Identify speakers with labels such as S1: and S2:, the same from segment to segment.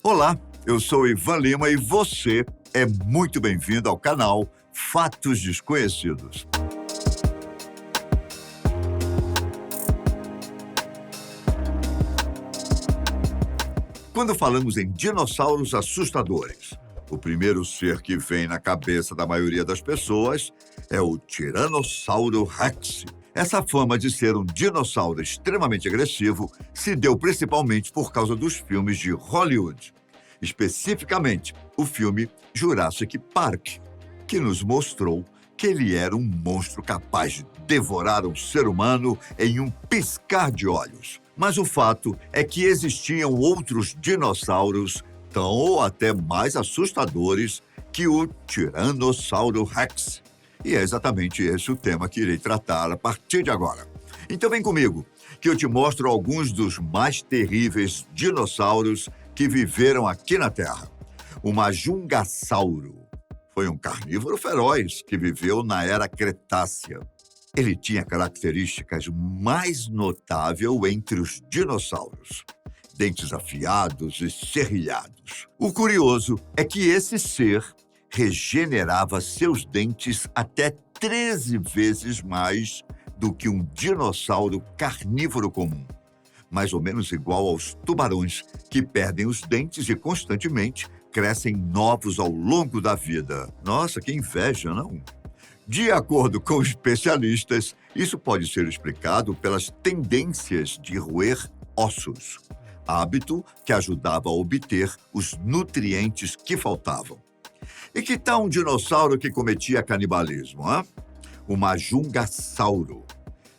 S1: Olá, eu sou Ivan Lima e você é muito bem-vindo ao canal Fatos Desconhecidos. Quando falamos em dinossauros assustadores, o primeiro ser que vem na cabeça da maioria das pessoas é o Tiranossauro Rex. Essa fama de ser um dinossauro extremamente agressivo se deu principalmente por causa dos filmes de Hollywood, especificamente o filme Jurassic Park, que nos mostrou que ele era um monstro capaz de devorar um ser humano em um piscar de olhos. Mas o fato é que existiam outros dinossauros tão ou até mais assustadores que o Tiranossauro Rex. E é exatamente esse o tema que irei tratar a partir de agora. Então vem comigo, que eu te mostro alguns dos mais terríveis dinossauros que viveram aqui na Terra. O Majungasauro foi um carnívoro feroz que viveu na Era Cretácea. Ele tinha características mais notáveis entre os dinossauros: dentes afiados e serrilhados. O curioso é que esse ser regenerava seus dentes até 13 vezes mais do que um dinossauro carnívoro comum, mais ou menos igual aos tubarões, que perdem os dentes e constantemente crescem novos ao longo da vida. Nossa, que inveja, não? De acordo com especialistas, isso pode ser explicado pelas tendências de roer ossos, hábito que ajudava a obter os nutrientes que faltavam. E que tal um dinossauro que cometia canibalismo, hein? O Majungasauro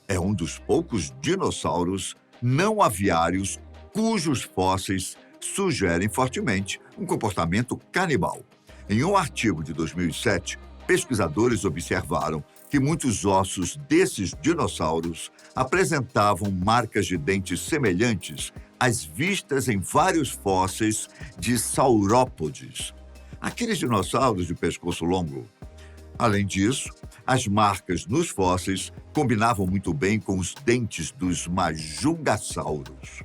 S1: é um dos poucos dinossauros não aviários cujos fósseis sugerem fortemente um comportamento canibal. Em um artigo de 2007, pesquisadores observaram que muitos ossos desses dinossauros apresentavam marcas de dentes semelhantes às vistas em vários fósseis de saurópodes, aqueles dinossauros de pescoço longo. Além disso, as marcas nos fósseis combinavam muito bem com os dentes dos majungasauros.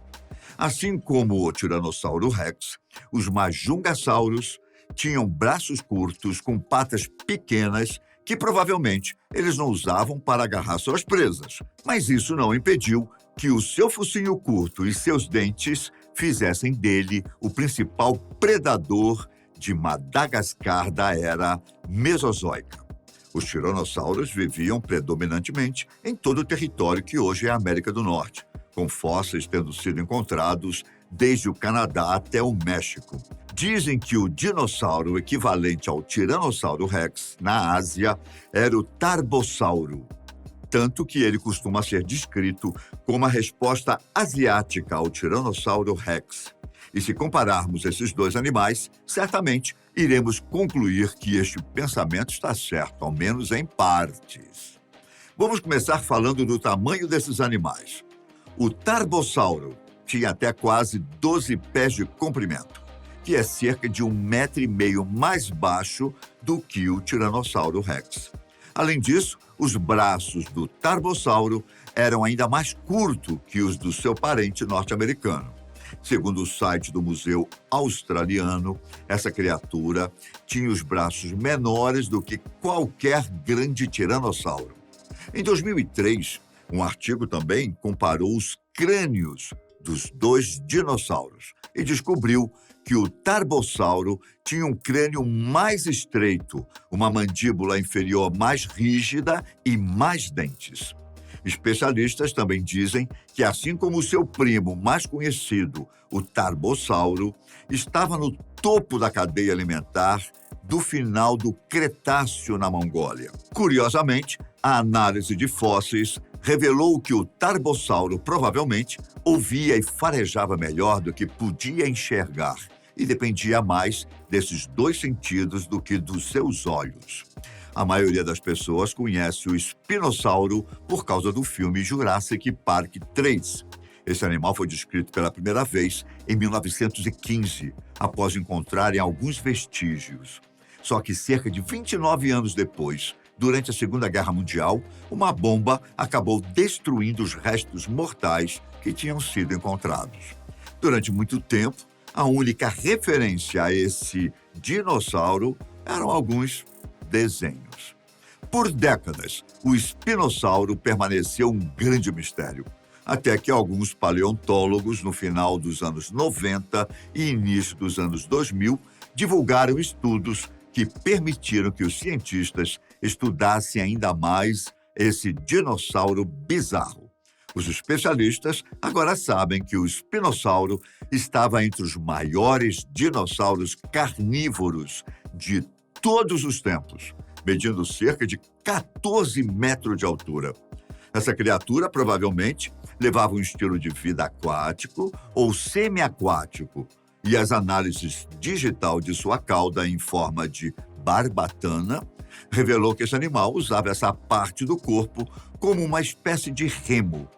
S1: Assim como o Tiranossauro Rex, os majungasauros tinham braços curtos com patas pequenas que provavelmente eles não usavam para agarrar suas presas. Mas isso não impediu que o seu focinho curto e seus dentes fizessem dele o principal predador de Madagascar da era Mesozoica. Os tiranossauros viviam predominantemente em todo o território que hoje é a América do Norte, com fósseis tendo sido encontrados desde o Canadá até o México. Dizem que o dinossauro equivalente ao Tiranossauro Rex na Ásia era o Tarbossauro, tanto que ele costuma ser descrito como a resposta asiática ao Tiranossauro Rex. E se compararmos esses dois animais, certamente iremos concluir que este pensamento está certo, ao menos em partes. Vamos começar falando do tamanho desses animais. O Tarbossauro tinha até quase 12 pés de comprimento, que é cerca de 1,5 metro mais baixo do que o Tiranossauro Rex. Além disso, os braços do Tarbossauro eram ainda mais curtos que os do seu parente norte-americano. Segundo o site do Museu Australiano, essa criatura tinha os braços menores do que qualquer grande tiranossauro. Em 2003, um artigo também comparou os crânios dos dois dinossauros e descobriu que o Tarbossauro tinha um crânio mais estreito, uma mandíbula inferior mais rígida e mais dentes. Especialistas também dizem que, assim como o seu primo mais conhecido, o Tarbossauro, estava no topo da cadeia alimentar do final do Cretáceo na Mongólia. Curiosamente, a análise de fósseis revelou que o Tarbossauro provavelmente ouvia e farejava melhor do que podia enxergar e dependia mais desses dois sentidos do que dos seus olhos. A maioria das pessoas conhece o espinossauro por causa do filme Jurassic Park 3. Esse animal foi descrito pela primeira vez em 1915, após encontrarem alguns vestígios. Só que cerca de 29 anos depois, durante a Segunda Guerra Mundial, uma bomba acabou destruindo os restos mortais que tinham sido encontrados. Durante muito tempo, A única referência a esse dinossauro eram alguns desenhos. Por décadas, o espinossauro permaneceu um grande mistério, até que alguns paleontólogos, no final dos anos 90 e início dos anos 2000, divulgaram estudos que permitiram que os cientistas estudassem ainda mais esse dinossauro bizarro. Os especialistas agora sabem que o espinossauro estava entre os maiores dinossauros carnívoros de todos os tempos, medindo cerca de 14 metros de altura. Essa criatura provavelmente levava um estilo de vida aquático ou semiaquático, e as análises digital de sua cauda em forma de barbatana revelou que esse animal usava essa parte do corpo como uma espécie de remo,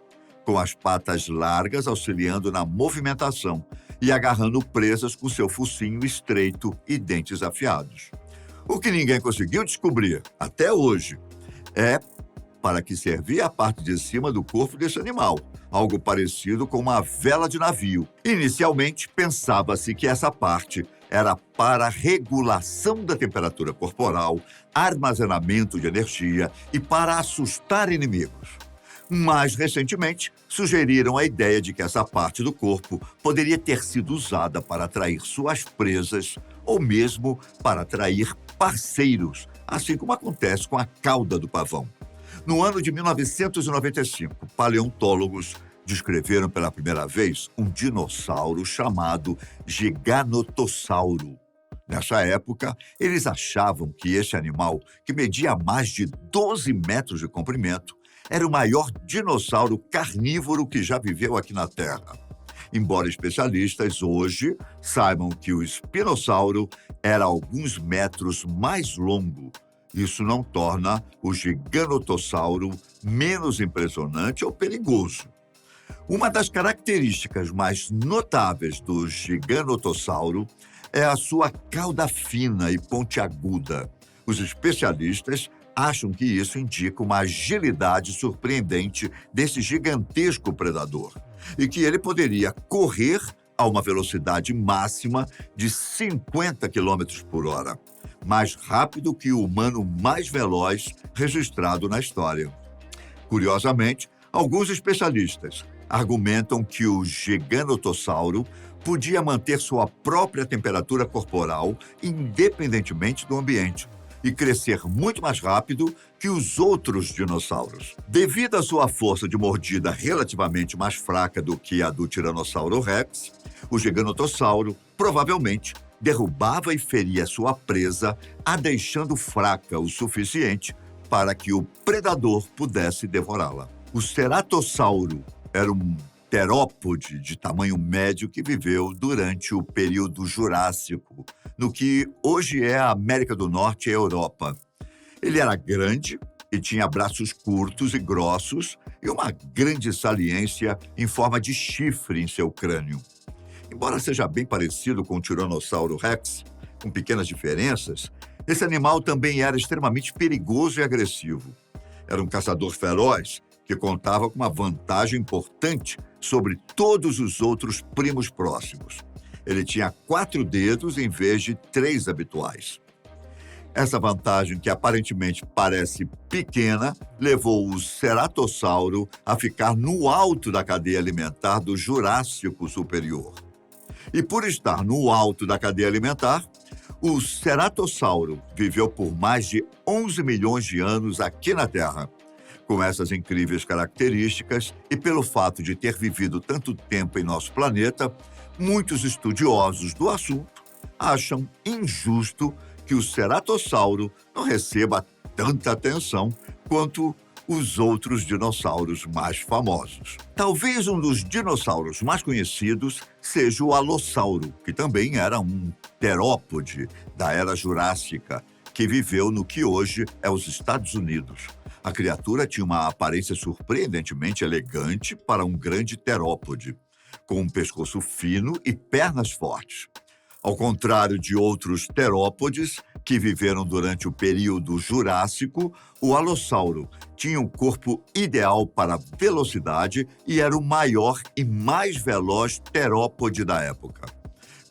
S1: com as patas largas auxiliando na movimentação e agarrando presas com seu focinho estreito e dentes afiados. O que ninguém conseguiu descobrir, até hoje, é para que servia a parte de cima do corpo desse animal, algo parecido com uma vela de navio. Inicialmente, pensava-se que essa parte era para regulação da temperatura corporal, armazenamento de energia e para assustar inimigos. Mais recentemente, sugeriram a ideia de que essa parte do corpo poderia ter sido usada para atrair suas presas ou mesmo para atrair parceiros, assim como acontece com a cauda do pavão. No ano de 1995, paleontólogos descreveram pela primeira vez um dinossauro chamado Giganotossauro. Nessa época, eles achavam que esse animal, que media mais de 12 metros de comprimento, era o maior dinossauro carnívoro que já viveu aqui na Terra. Embora especialistas hoje saibam que o espinossauro era alguns metros mais longo, isso não torna o giganotossauro menos impressionante ou perigoso. Uma das características mais notáveis do giganotossauro é a sua cauda fina e pontiaguda. Os especialistas acham que isso indica uma agilidade surpreendente desse gigantesco predador e que ele poderia correr a uma velocidade máxima de 50 km por hora, mais rápido que o humano mais veloz registrado na história. Curiosamente, alguns especialistas argumentam que o giganotossauro podia manter sua própria temperatura corporal independentemente do ambiente e crescer muito mais rápido que os outros dinossauros. Devido à sua força de mordida relativamente mais fraca do que a do Tiranossauro Rex, o giganotossauro provavelmente derrubava e feria sua presa, a deixando fraca o suficiente para que o predador pudesse devorá-la. O ceratossauro era um terópode de tamanho médio que viveu durante o período Jurássico, no que hoje é a América do Norte e a Europa. Ele era grande e tinha braços curtos e grossos e uma grande saliência em forma de chifre em seu crânio. Embora seja bem parecido com o Tiranossauro Rex, com pequenas diferenças, esse animal também era extremamente perigoso e agressivo. Era um caçador feroz que contava com uma vantagem importante sobre todos os outros primos próximos. Ele tinha 4 dedos em vez de 3 habituais. Essa vantagem, que aparentemente parece pequena, levou o ceratossauro a ficar no alto da cadeia alimentar do Jurássico Superior. E por estar no alto da cadeia alimentar, o ceratossauro viveu por mais de 11 milhões de anos aqui na Terra. Com essas incríveis características e pelo fato de ter vivido tanto tempo em nosso planeta, muitos estudiosos do assunto acham injusto que o ceratossauro não receba tanta atenção quanto os outros dinossauros mais famosos. Talvez um dos dinossauros mais conhecidos seja o alossauro, que também era um terópode da Era Jurássica, que viveu no que hoje é os Estados Unidos. A criatura tinha uma aparência surpreendentemente elegante para um grande terópode, com um pescoço fino e pernas fortes. Ao contrário de outros terópodes que viveram durante o período Jurássico, o alossauro tinha um corpo ideal para velocidade e era o maior e mais veloz terópode da época.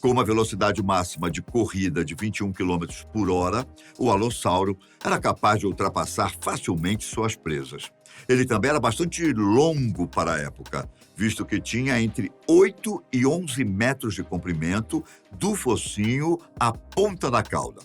S1: Com uma velocidade máxima de corrida de 21 km por hora, o alossauro era capaz de ultrapassar facilmente suas presas. Ele também era bastante longo para a época, visto que tinha entre 8 e 11 metros de comprimento do focinho à ponta da cauda.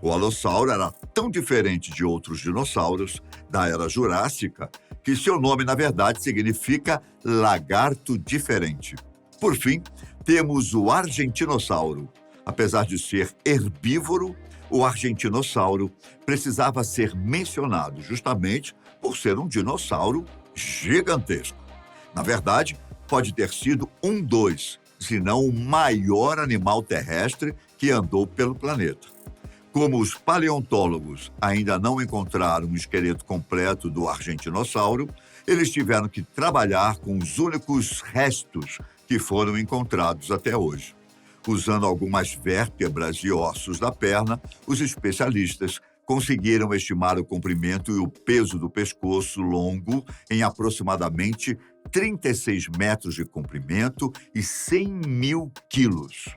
S1: O alossauro era tão diferente de outros dinossauros da era Jurássica que seu nome, na verdade, significa lagarto diferente. Por fim, temos o argentinossauro. Apesar de ser herbívoro, o argentinossauro precisava ser mencionado justamente por ser um dinossauro gigantesco. Na verdade, pode ter sido um dos, se não o maior animal terrestre que andou pelo planeta. Como os paleontólogos ainda não encontraram um esqueleto completo do argentinossauro, eles tiveram que trabalhar com os únicos restos que foram encontrados até hoje. Usando algumas vértebras e ossos da perna, os especialistas conseguiram estimar o comprimento e o peso do pescoço longo em aproximadamente 36 metros de comprimento e 100 mil quilos.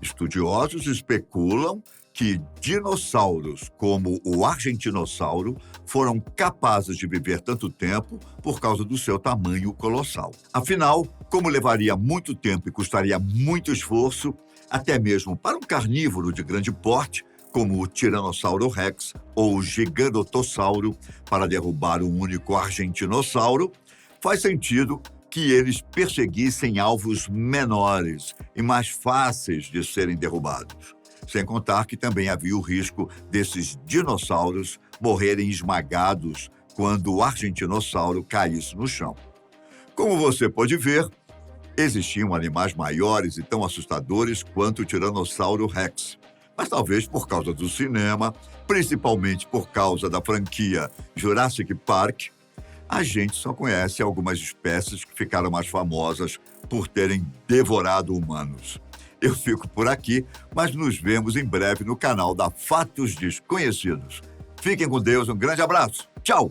S1: Estudiosos especulam que dinossauros como o argentinossauro foram capazes de viver tanto tempo por causa do seu tamanho colossal. Afinal, como levaria muito tempo e custaria muito esforço, até mesmo para um carnívoro de grande porte, como o Tiranossauro Rex ou o Gigantossauro, para derrubar um único argentinossauro, faz sentido que eles perseguissem alvos menores e mais fáceis de serem derrubados. Sem contar que também havia o risco desses dinossauros morrerem esmagados quando o argentinossauro caísse no chão. Como você pode ver, existiam animais maiores e tão assustadores quanto o Tiranossauro Rex. Mas talvez por causa do cinema, principalmente por causa da franquia Jurassic Park, a gente só conhece algumas espécies que ficaram mais famosas por terem devorado humanos. Eu fico por aqui, mas nos vemos em breve no canal da Fatos Desconhecidos. Fiquem com Deus, um grande abraço. Tchau!